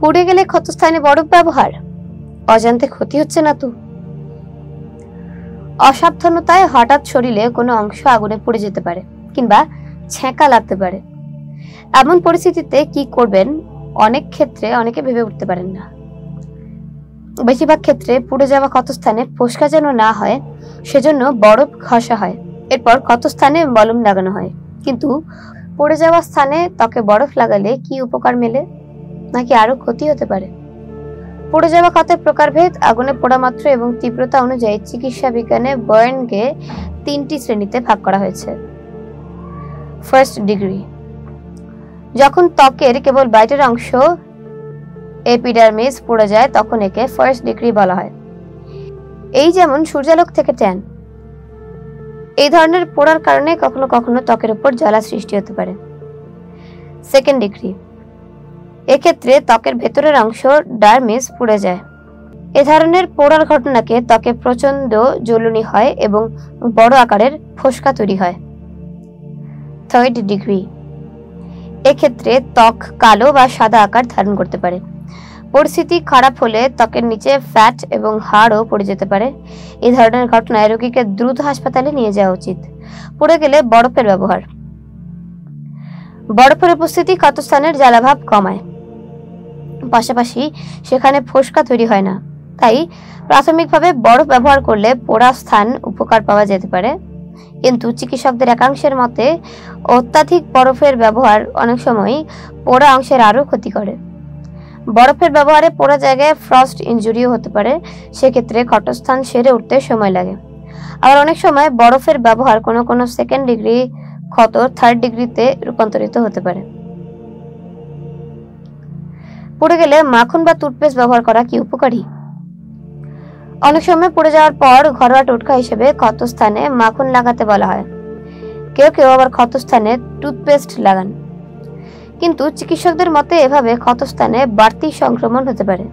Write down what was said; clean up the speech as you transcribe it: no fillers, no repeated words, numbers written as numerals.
পুড়ে গেলে ক্ষতস্থানে বরফ ব্যবহার, অজান্তে ক্ষতি হচ্ছে না তো? অসাবধানতায় হঠাৎ শরীরে কোনো অংশ আগুনে পুড়ে যেতে পারে কিংবা ছ্যাঁকা লাগতে পারে। এমন পরিস্থিতিতে কি করবেন অনেক ক্ষেত্রে অনেকে ভেবে উঠতে পারেন না। বেশিরভাগ ক্ষেত্রে পুড়ে যাওয়া ক্ষতস্থানে ফোসকা যেন না হয় সেজন্য বরফ ঘষা হয়, এরপর ক্ষতস্থানে মলম লাগানো হয়। কিন্তু পুড়ে যাওয়া স্থানে ত্বকে বরফ লাগালে কি উপকার মেলে, নাকি আরো ক্ষতি হতে পারে? পুড়ে যাওয়া ক্ষতের প্রকারভেদ, আগুনে পোড়া মাত্রা এবং তীব্রতা অনুযায়ী চিকিৎসা বিজ্ঞানে বার্নকে 3টি শ্রেণীতে ভাগ করা হয়েছে। ফার্স্ট ডিগ্রি, যখন ত্বকের কেবল বাইরের অংশ এপিডার্মিস পুড়ে যায় তখন একে ফার্স্ট ডিগ্রি বলা হয়। এই যেমন সূর্যালোক থেকে ট্যান। এই ধরনের পোড়ার কারণে কখনো কখনো ত্বকের উপর জ্বালা সৃষ্টি হতে পারে। সেকেন্ড ডিগ্রি, এক্ষেত্রে ত্বকের ভেতরের অংশ ডার্মিস পুড়ে যায়। এ ধরনের পোড়ার ঘটনাকে ত্বকে প্রচন্ড জ্বলুনি হয় এবং বড় আকারের ফোসকা তৈরি হয়। থার্ড ডিগ্রি, এক্ষেত্রে ত্বক কালো বা সাদা আকার ধারণ করতে পারে। পরিস্থিতি খারাপ হলে ত্বকের নিচে ফ্যাট এবং হাড়ও পড়ে যেতে পারে। এই ধরনের ঘটনায় রোগীকে দ্রুত হাসপাতালে নিয়ে যাওয়া উচিত। পুড়ে গেলে বরফের ব্যবহার, বরফের উপস্থিতি ক্ষতস্থানের জ্বালাভাব কমায়, পাশাপাশি সেখানে ফোসকা তৈরি হয় না। তাই প্রাথমিকভাবে বরফ ব্যবহার করলে পোড়া স্থান উপকার পাওয়া যেতে পারে। কিন্তু চিকিৎসকদের একাংশের মতে অত্যাধিক বরফের ব্যবহার অনেক সময় পোড়া অংশের আরো ক্ষতি করে। বরফের ব্যবহারে পোড়া জায়গায় ফ্রস্ট ইনজুরিও হতে পারে, সেক্ষেত্রে ক্ষতস্থান সেরে উঠতে সময় লাগে। আবার অনেক সময় বরফের ব্যবহার কোনো কোনো সেকেন্ড ডিগ্রি ক্ষত থার্ড ডিগ্রিতে রূপান্তরিত হতে পারে। পুড়ে গেলে মাখন বা টুথপেস্ট ব্যবহার করা কি উপকারী? অনেক সময় পুড়ে যাওয়ার পর ঘরোয়া টোটকা হিসেবে ক্ষতস্থানে মাখন লাগাতে বলা হয়। কেউ কেউ আবার ক্ষতস্থানে টুথপেস্ট লাগান, কিন্তু চিকিৎসকদের মতে এভাবে ক্ষতস্থানে বাড়তি সংক্রমণ হতে পারে।